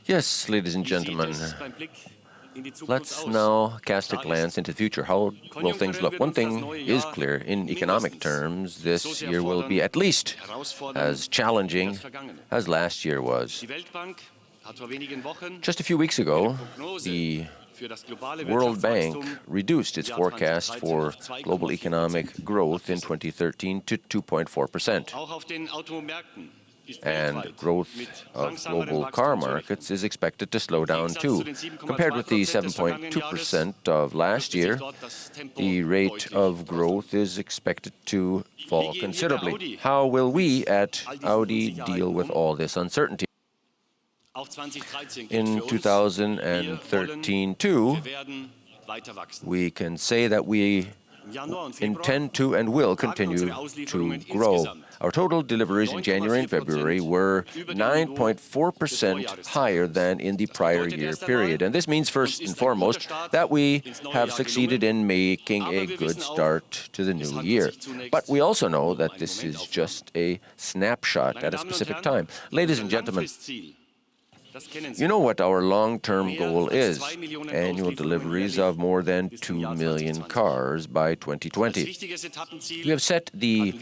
Yes, ladies and gentlemen, let's now cast a glance into the future. How will things look? One thing is clear. In economic terms, this year will be at least as challenging as last year was. Just a few weeks ago, the World Bank reduced its forecast for global economic growth in 2013 to 2.4%. And growth of global car markets is expected to slow down too. Compared with the 7.2% of last year, the rate of growth is expected to fall considerably. How will we at Audi deal with all this uncertainty? In 2013 too, we can say that we intend to and will continue to grow. Our total deliveries in January and February were 9.4% higher than in the prior year period. And this means, first and foremost, that we have succeeded in making a good start to the new year. But we also know that this is just a snapshot at a specific time. Ladies and gentlemen, you know what our long-term goal is: annual deliveries of more than 2 million cars by 2020. We have set the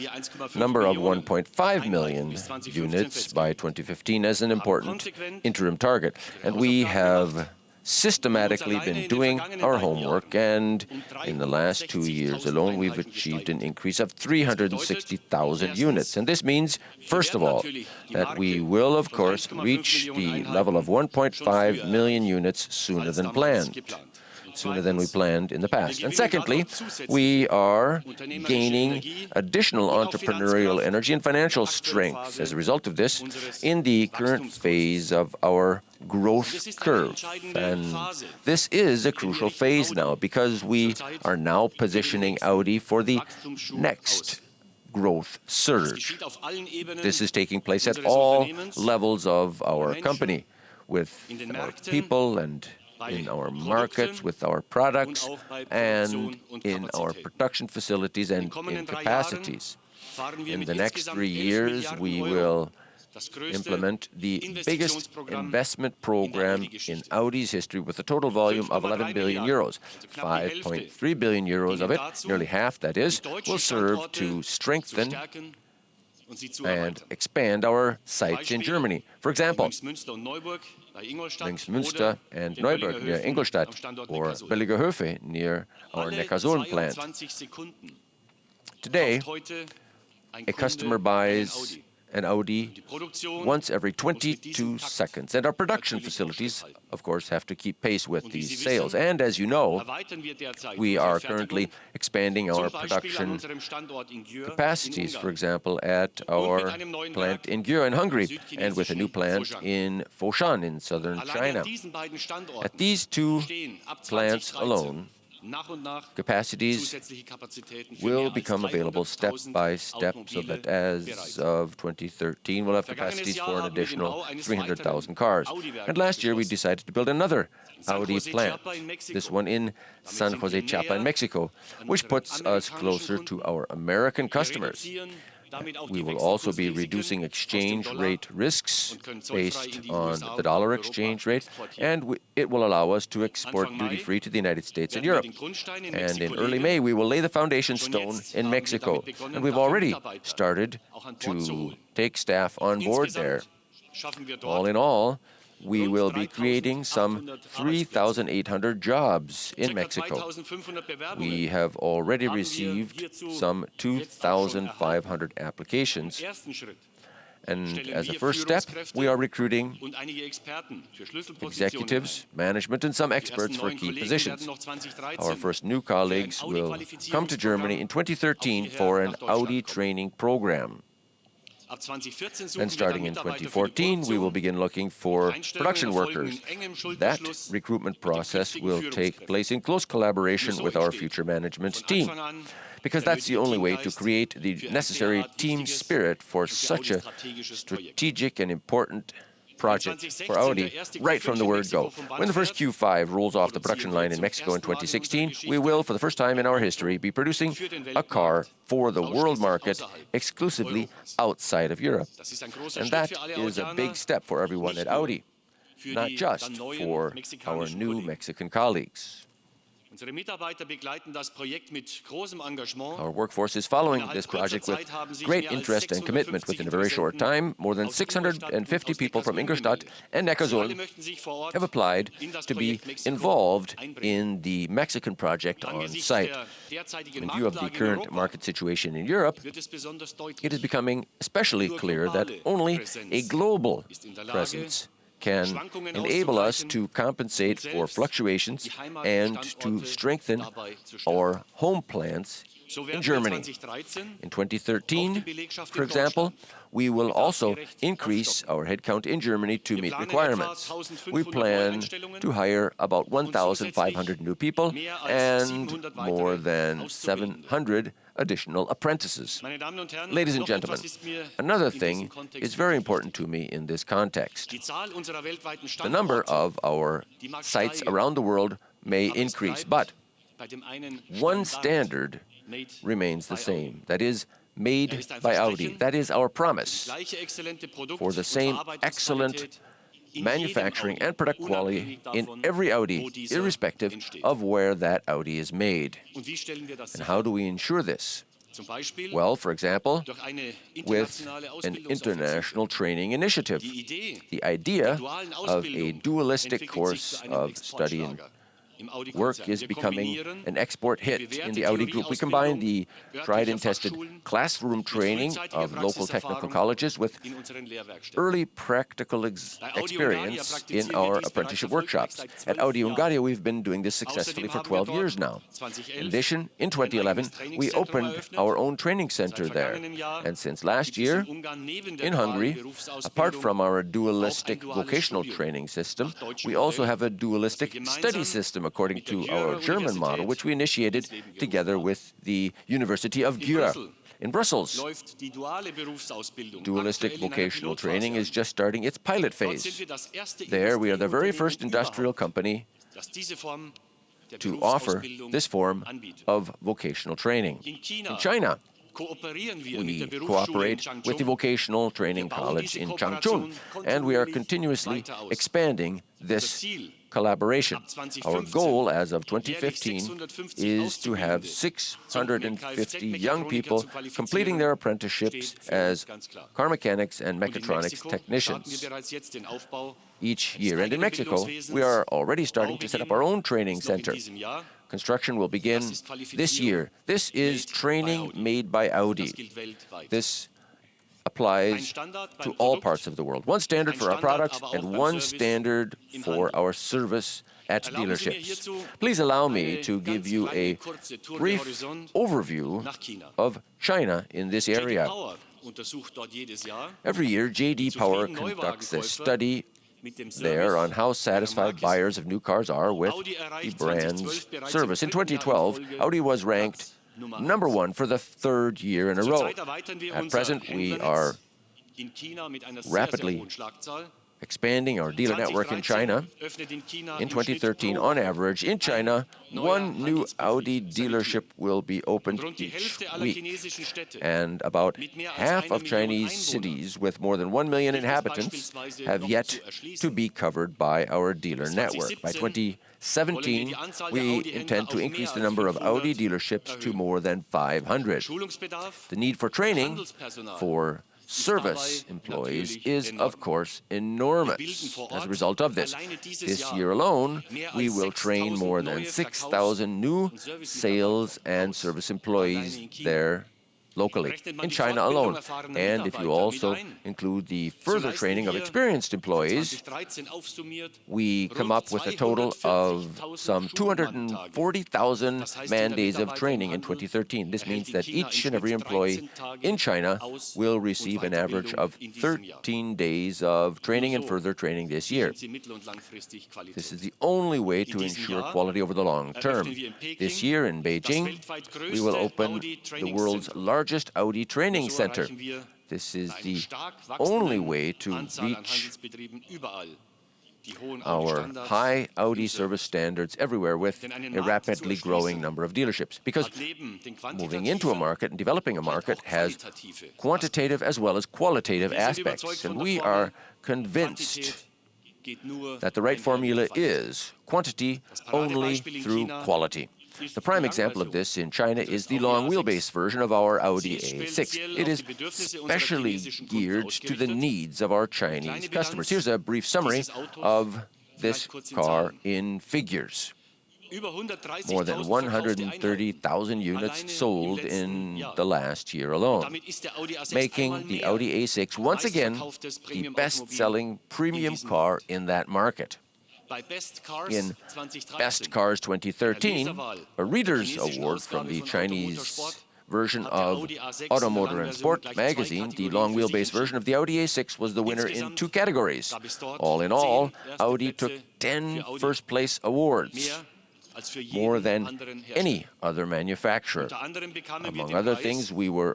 number of 1.5 million units by 2015 as an important interim target, and we have systematically been doing our homework, and in the last 2 years alone we've achieved an increase of 360,000 units. And this means, first of all, that we will of course reach the level of 1.5 million units sooner than we planned in the past. And secondly, we are gaining additional entrepreneurial energy and financial strength as a result of this in the current phase of our growth curve. And this is a crucial phase now, because we are now positioning Audi for the next growth surge. This is taking place at all levels of our company, with our people and in our markets, with our products, and in our production facilities and in capacities. In the next 3 years, we will implement the biggest investment program in Audi's history, with a total volume of 11 billion euros. 5.3 billion euros of it, nearly half that is, will serve to strengthen and expand our sites in Germany. For example, Münster and Neuburg near Ingolstadt, or Billigerhöfe near our Neckarsulm plant. Today, a customer buys an Audi once every 22 seconds. And our production facilities, of course, have to keep pace with these sales. And as you know, we are currently expanding our production capacities, for example, at our plant in Győr in Hungary, and with a new plant in Foshan in southern China. At these two plants alone, capacities will become available step by step, so that as of 2013 we'll have capacities for an additional 300,000 cars. And last year we decided to build another Audi plant, this one in San Jose Chiapa in Mexico, which puts us closer to our American customers. We will also be reducing exchange rate risks based on the dollar exchange rate, and it will allow us to export duty-free to the United States and Europe. And in early May, we will lay the foundation stone in Mexico, and we've already started to take staff on board there. All in all, we will be creating some 3,800 jobs in Mexico. We have already received some 2,500 applications. And as a first step, we are recruiting executives, management, and some experts for key positions. Our first new colleagues will come to Germany in 2013 for an Audi training program. And starting in 2014, we will begin looking for production workers. That recruitment process will take place in close collaboration with our future management team, because that's the only way to create the necessary team spirit for such a strategic and important project for Audi right from the word go. When the first Q5 rolls off the production line in Mexico in 2016, we will, for the first time in our history, be producing a car for the world market exclusively outside of Europe. And that is a big step for everyone at Audi, not just for our new Mexican colleagues. Our workforce is following this project with great interest and commitment. Within a very short time, more than 650 people from Ingolstadt and Neckarsulm have applied to be involved in the Mexican project on site. In view of the current market situation in Europe, it is becoming especially clear that only a global presence can enable us to compensate for fluctuations and to strengthen our home plants in Germany. In 2013, for example, we will also increase our headcount in Germany to meet requirements. We plan to hire about 1,500 new people and more than 700 additional apprentices. Ladies and gentlemen, another thing is very important to me in this context. The number of our sites around the world may increase, but one standard remains the same. That is, made by Audi. That is our promise for the same excellent manufacturing and product quality in every Audi, irrespective of where that Audi is made. And how do we ensure this? Well, for example, with an international training initiative. The idea of a dualistic course of study and work is becoming an export hit in the Audi Group. We combine the tried and tested classroom training of local technical colleges with early practical experience in our apprenticeship workshops. At Audi Hungaria, we've been doing this successfully for 12 years now. In addition, in 2011, we opened our own training center there. And since last year, in Hungary, apart from our dualistic vocational training system, we also have a dualistic study system according to our German model, which we initiated together with the University of Győr in Brussels. Dualistic vocational training is just starting its pilot phase. There, we are the very first industrial company to offer this form of vocational training. In China, we cooperate with the Vocational Training College in Changchun, and we are continuously expanding this collaboration. Our goal as of 2015 is to have 650 young people completing their apprenticeships as car mechanics and mechatronics technicians each year. And in Mexico, we are already starting to set up our own training center. Construction will begin this year. This is training made by Audi. This applies to all parts of the world. One standard for our products and one standard for our service at dealerships. Please allow me to give you a brief overview of China in this area. Every year, J.D. Power conducts a study there on how satisfied buyers of new cars are with the brand's service. In 2012, Audi was ranked number one for the third year in a row. At present, we are rapidly expanding our dealer network in China. In 2013, on average, in China, one new Audi dealership will be opened each week. And about half of Chinese cities with more than 1 million inhabitants have yet to be covered by our dealer network. By 2017, we intend to increase the number of Audi dealerships to more than 500. The need for training for service employees is, of course, enormous. As a result of this year alone, we will train more than 6,000 new sales and service employees there locally, in China alone. And if you also include the further training of experienced employees, we come up with a total of some 240,000 man-days of training in 2013. This means that each and every employee in China will receive an average of 13 days of training and further training this year. This is the only way to ensure quality over the long term. This year in Beijing, we will open the world's largest Audi training center. This is the only way to reach our high Audi service standards everywhere with a rapidly growing number of dealerships. Because moving into a market and developing a market has quantitative as well as qualitative aspects. And we are convinced that the right formula is quantity only through quality. The prime example of this in China is the long wheelbase version of our Audi A6. It is specially geared to the needs of our Chinese customers. Here's a brief summary of this car in figures. More than 130,000 units sold in the last year alone, making the Audi A6 once again the best-selling premium car in that market. In Best Cars 2013, a Reader's Award from the Chinese version of Automotor and Sport magazine, the long wheelbase version of the Audi A6 was the winner in 2 categories. All in all, Audi took 10 first-place awards, more than any other manufacturer. Among other things, we were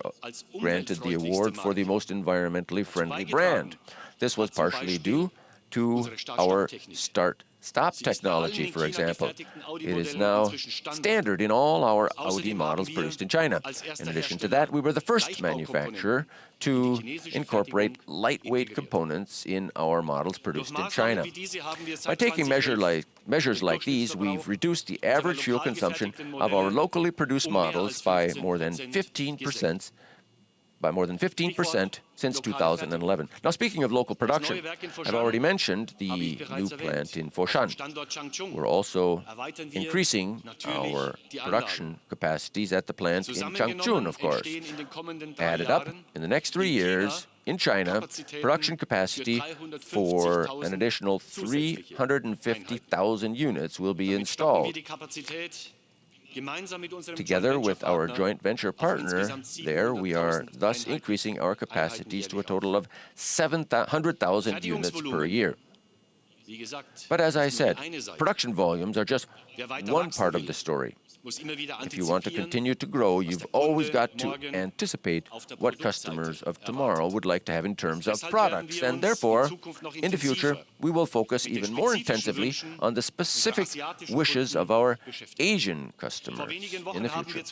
granted the award for the most environmentally friendly brand. This was partially due to our start-stop technology, for example. It is now standard in all our Audi models produced in China. In addition to that, we were the first manufacturer to incorporate lightweight components in our models produced in China. By taking measures like these, we've reduced the average fuel consumption of our locally produced models by more than 15% since 2011. Now, speaking of local production, I've already mentioned the new plant in Foshan. We're also increasing our production capacities at the plant in Changchun, of course. Added up, in the next 3 years, in China, production capacity for an additional 350,000 units will be installed. Together with our joint venture partner there, we are thus increasing our capacities to a total of 700,000 units per year. But as I said, production volumes are just one part of the story. If you want to continue to grow, you've always got to anticipate what customers of tomorrow would like to have in terms of products. And therefore, in the future, we will focus even more intensively on the specific wishes of our Asian customers in the future.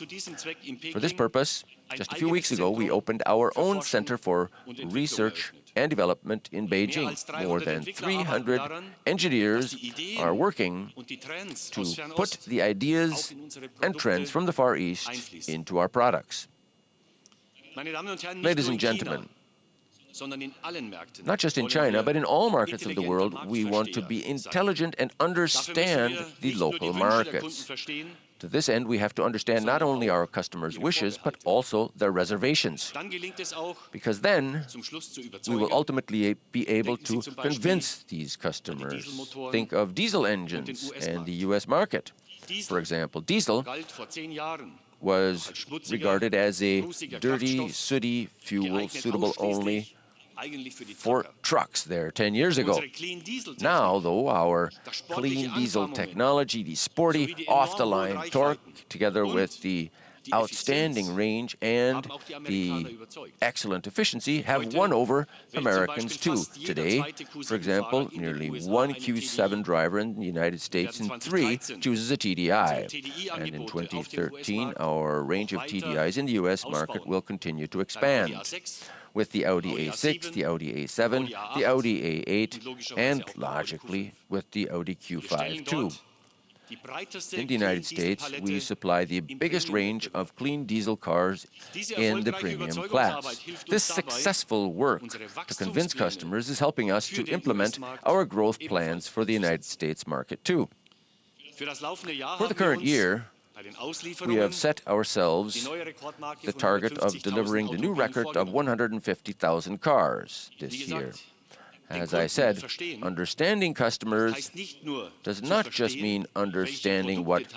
For this purpose, just a few weeks ago, we opened our own Center for Research and Development in Beijing. More than 300 engineers are working to put the ideas and trends from the Far East into our products. Ladies and gentlemen, not just in China, but in all markets of the world, we want to be intelligent and understand the local markets. To this end, we have to understand not only our customers' wishes, but also their reservations. Because then, we will ultimately be able to convince these customers. Think of diesel engines and the U.S. market. For example, diesel was regarded as a dirty, sooty fuel suitable only for trucks there 10 years ago. Now, though, our clean diesel technology, the sporty, off-the-line torque, together with the outstanding range and the excellent efficiency, have won over Americans too. Today, for example, nearly 1 Q7 driver in the United States in 3 chooses a TDI. And in 2013, our range of TDIs in the U.S. market will continue to expand, with the Audi A6, the Audi A7, the Audi A8, and, logically, with the Audi Q5 too. In the United States, we supply the biggest range of clean diesel cars in the premium class. This successful work to convince customers is helping us to implement our growth plans for the United States market too. For the current year, we have set ourselves the target of delivering the new record of 150,000 cars this year. As I said, understanding customers does not just mean understanding what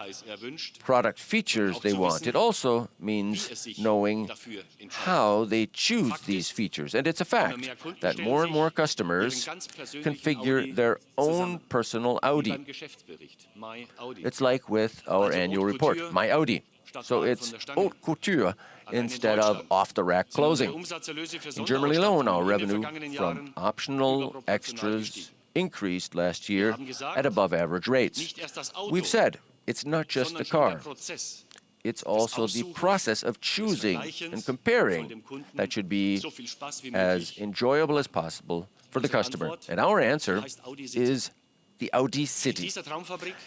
product features they want. It also means knowing how they choose these features. And it's a fact that more and more customers configure their own personal Audi. It's like with our annual report, My Audi. So it's haute couture instead of off-the-rack closing. In Germany alone, our revenue from optional extras increased last year at above-average rates. We've said it's not just the car. It's also the process of choosing and comparing that should be as enjoyable as possible for the customer. And our answer is the Audi City.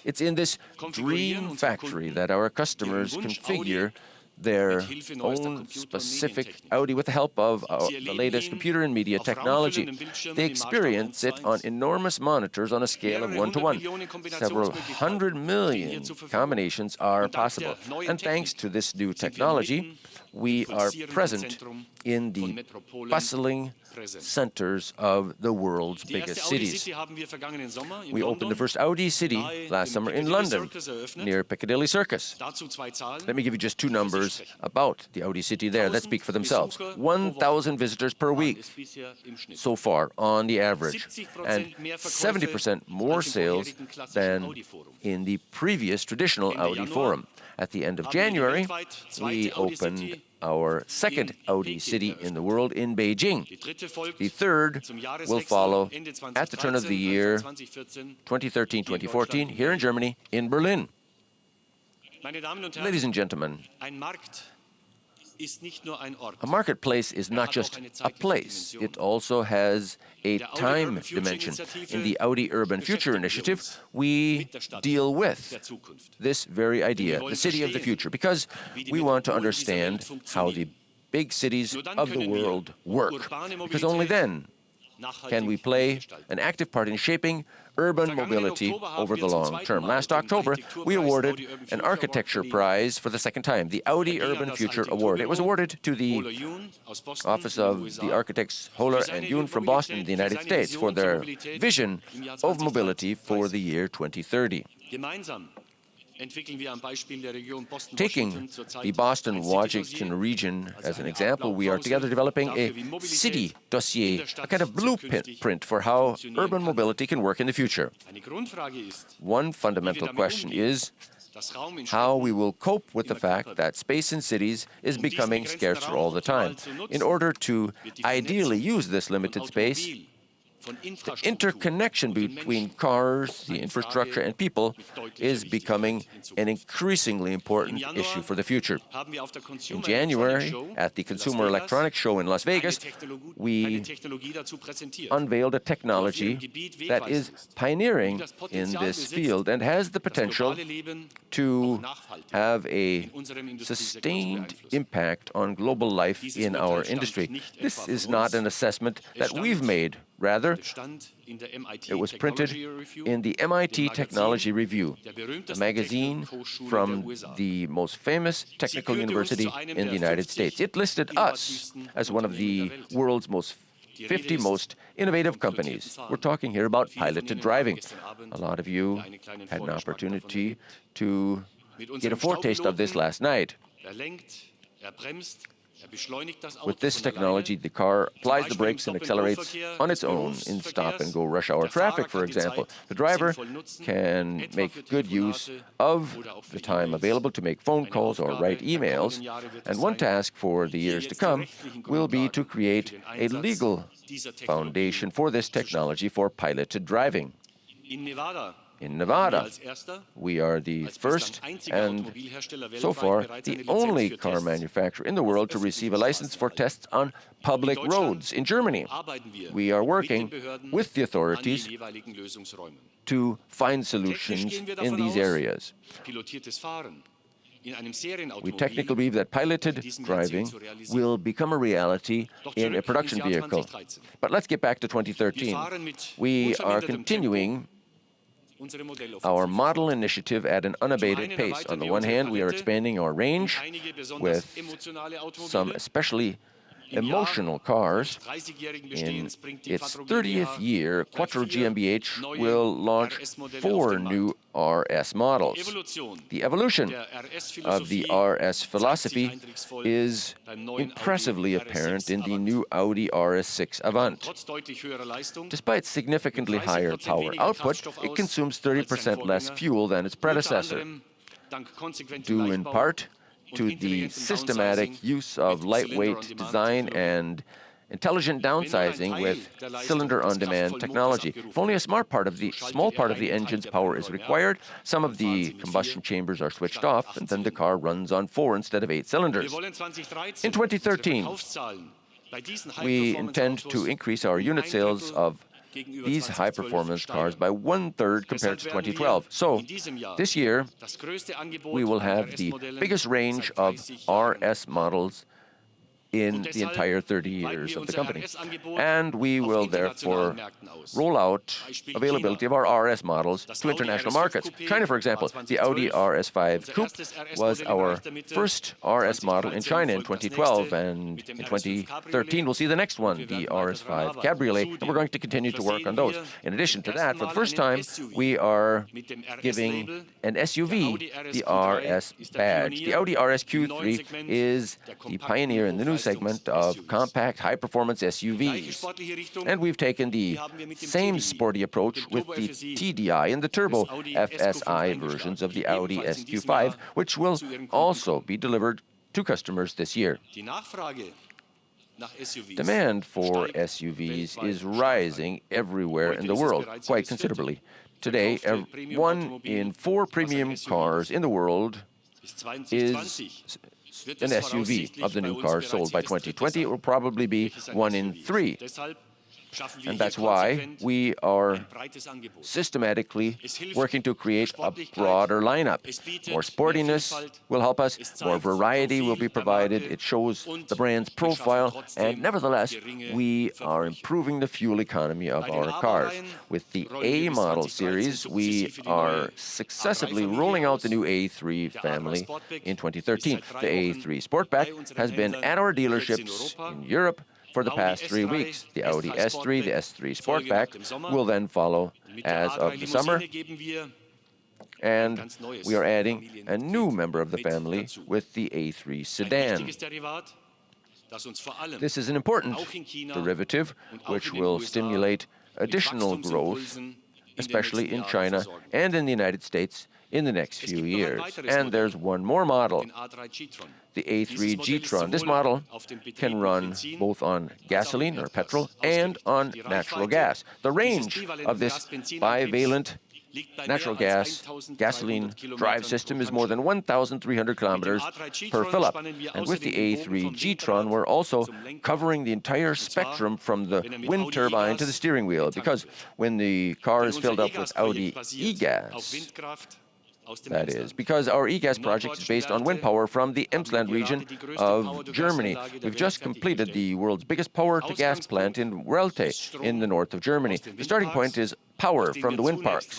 It's in this dream factory that our customers configure their own specific Audi with the help of the latest computer and media technology. They experience it on enormous monitors on a scale of 1 to 1. Several 100 million combinations are possible. And thanks to this new technology, we are present in the bustling centers of the world's biggest cities. We opened the first Audi City last summer in London, near Piccadilly Circus. Let me give you just two numbers about the Audi City there that speak for themselves. 1,000 visitors per week so far on the average, and 70% more sales than in the previous traditional Audi Forum. At the end of January, we opened our second Audi City in the world in Beijing. The third will follow at the turn of the year 2013-2014 here in Germany, in Berlin. Ladies and gentlemen, a marketplace is not just a place. It also has a time dimension. In the Audi Urban Future Initiative, we deal with this very idea, the city of the future, because we want to understand how the big cities of the world work, because only then can we play an active part in shaping urban mobility over the long term. Last October, we awarded an architecture prize for the second time, the Audi Urban Future Award. It was awarded to the Office of the Architects Hohler and Yoon from Boston, in the United States, for their vision of mobility for the year 2030. Taking the Boston-Washington region as an example, we are together developing a city dossier, a kind of blueprint for how urban mobility can work in the future. One fundamental question is how we will cope with the fact that space in cities is becoming scarcer all the time. In order to ideally use this limited space, the interconnection between cars, the infrastructure, and people is becoming an increasingly important issue for the future. In January, at the Consumer Electronics Show in Las Vegas, we unveiled a technology that is pioneering in this field and has the potential to have a sustained impact on global life in our industry. This is not an assessment that we've made. Rather, it was printed in the MIT Technology Review, a magazine from the most famous technical university in the United States. It listed us as one of the world's 50 most innovative companies. We're talking here about piloted driving. A lot of you had an opportunity to get a foretaste of this last night. With this technology, the car applies the brakes and accelerates on its own in stop-and-go rush hour traffic, for example. The driver can make good use of the time available to make phone calls or write emails. And one task for the years to come will be to create a legal foundation for this technology for piloted driving. In Nevada, we are the first and, so far, the only car manufacturer in the world to receive a license for tests on public roads. In Germany, we are working with the authorities to find solutions in these areas. We technically believe that piloted driving will become a reality in a production vehicle. But let's get back to 2013. We are continuing our model initiative at an unabated pace. On the one hand, we are expanding our range with some especially emotional cars. In its 30th year, Quattro GmbH will launch 4 new RS models. The evolution of the RS philosophy is impressively apparent in the new Audi RS6 Avant. Despite significantly higher power output, it consumes 30% less fuel than its predecessor, due in part to the systematic use of lightweight design and intelligent downsizing with cylinder-on-demand technology. If only a small part of the engine's power is required, some of the combustion chambers are switched off, and then the car runs on 4 instead of 8 cylinders. In 2013, we intend to increase our unit sales of these high-performance cars by 1/3 compared to 2012. So, this year, we will have the biggest range of RS models in the entire 30 years of the company. And we will therefore roll out availability of our RS models to international markets. China, for example, the Audi RS5 Coupe was our first RS model in China in 2012, and in 2013 we'll see the next one, the RS5 Cabriolet, and we're going to continue to work on those. In addition to that, for the first time, we are giving an SUV the RS badge. The Audi RS Q3 is the pioneer in the new segment of compact, high-performance SUVs. And we've taken the same sporty approach with the TDI and the Turbo FSI versions of the Audi SQ5, which will also be delivered to customers this year. Demand for SUVs is rising everywhere in the world, quite considerably. Today, 1 in 4 premium cars in the world is an SUV. Of the new cars sold by 2020, it will probably be 1 in 3. And that's why we are systematically working to create a broader lineup. More sportiness will help us, more variety will be provided, it shows the brand's profile, and nevertheless, we are improving the fuel economy of our cars. With the A model series, we are successively rolling out the new A3 family in 2013. The A3 Sportback has been at our dealerships in Europe for the past 3 weeks. The Audi S3, the S3 Sportback, will then follow as of the summer. And we are adding a new member of the family with the A3 sedan. This is an important derivative which will stimulate additional growth, especially in China and in the United States in the next few years. And there's one more model, the A3 G-Tron. This model can run both on gasoline or petrol and on natural gas. The range of this bivalent natural gasoline drive system is more than 1,300 kilometers per fill-up. And with the A3 G-Tron, we're also covering the entire spectrum from the wind turbine to the steering wheel, because when the car is filled up with Audi e-gas, that is, because our e-gas project is based on wind power from the Emsland region of Germany. We've just completed the world's biggest power-to-gas plant in Welte in the north of Germany. The starting point is power from the wind parks,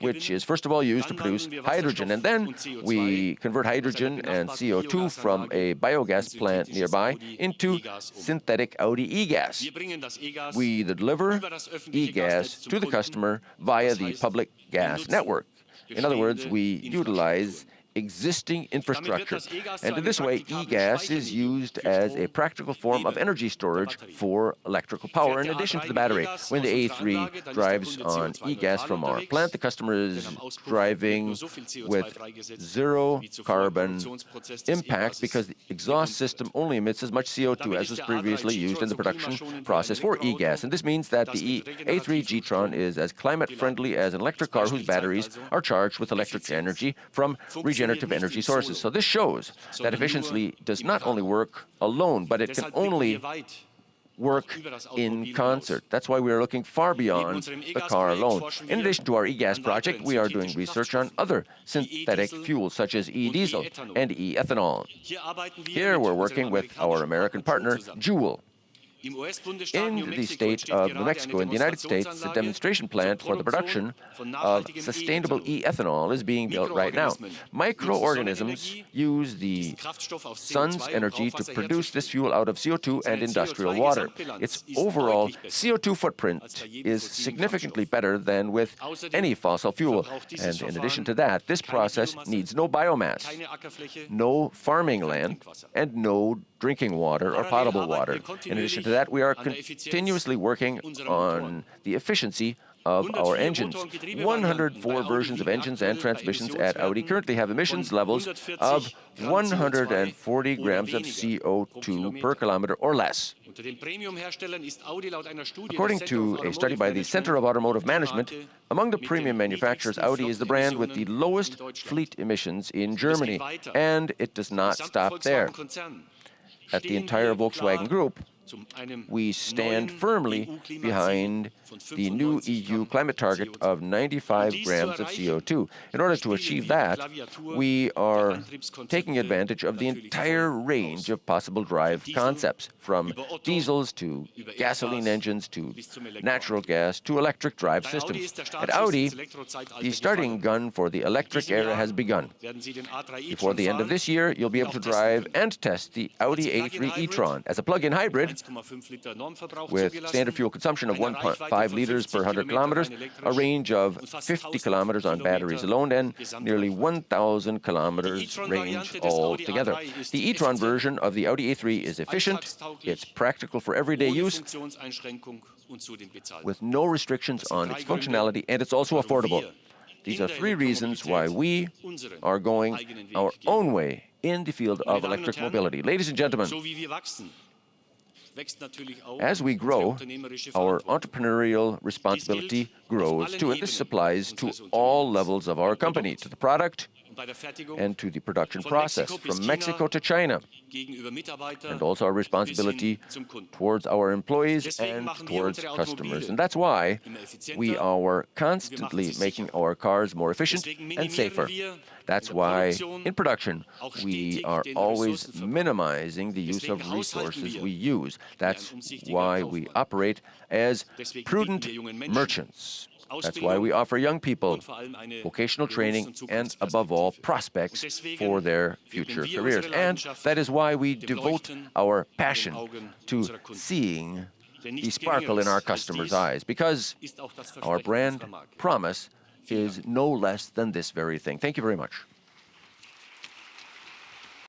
which is first of all used to produce hydrogen, and then we convert hydrogen and CO2 from a biogas plant nearby into synthetic Audi e-gas. We deliver e-gas to the customer via the public gas network. In other words, we utilize existing infrastructure. And in this way, e-gas is used as a practical form of energy storage for electrical power in addition to the battery. When the A3 drives on e-gas from our plant, the customer is driving with zero carbon impact because the exhaust system only emits as much CO2 as was previously used in the production process for e-gas. And this means that the A3 G-Tron is as climate-friendly as an electric car whose batteries are charged with electric energy from regenerative energy sources. So this shows that efficiency does not only work alone, but it can only work in concert. That's why we are looking far beyond the car alone. In addition to our e-gas project, we are doing research on other synthetic fuels such as e-diesel and e-ethanol. Here we're working with our American partner, Joule. In the state of New Mexico, in the United States, the demonstration plant for the production of sustainable e-ethanol is being built right now. Microorganisms use the sun's energy to produce this fuel out of CO2 and industrial water. Its overall CO2 footprint is significantly better than with any fossil fuel. And in addition to that, this process needs no biomass, no farming land, and no drinking water or potable water. In addition to that, we are continuously working on the efficiency of our engines. 104 versions of engines and transmissions at Audi currently have emissions levels of 140 grams of CO2 per kilometer or less. According to a study by the Center of Automotive Management, among the premium manufacturers, Audi is the brand with the lowest fleet emissions in Germany, and it does not stop there. At the entire Volkswagen Group, we stand firmly behind the new EU climate target of 95 grams of CO2. In order to achieve that, we are taking advantage of the entire range of possible drive concepts, from diesels to gasoline engines to natural gas to electric drive systems. At Audi, the starting gun for the electric era has begun. Before the end of this year, you'll be able to drive and test the Audi A3 e-tron as a plug-in hybrid with standard fuel consumption of 1.5 liters per 100 kilometers, a range of 50 kilometers on batteries alone, and nearly 1,000 kilometers range altogether. The e-tron version of the Audi A3 is efficient, it's practical for everyday use, with no restrictions on its functionality, and it's also affordable. These are three reasons why we are going our own way in the field of electric mobility. Ladies and gentlemen, as we grow, our entrepreneurial responsibility grows too, and this applies to all levels of our company, to the product and to the production process, from Mexico to China, and also our responsibility towards our employees and towards customers. And that's why we are constantly making our cars more efficient and safer. That's why, in production, we are always minimizing the use of resources we use. That's why we operate as prudent merchants. That's why we offer young people vocational training and, above all, prospects for their future careers. And that is why we devote our passion to seeing the sparkle in our customers' eyes, because our brand promise is no less than this very thing. Thank you very much.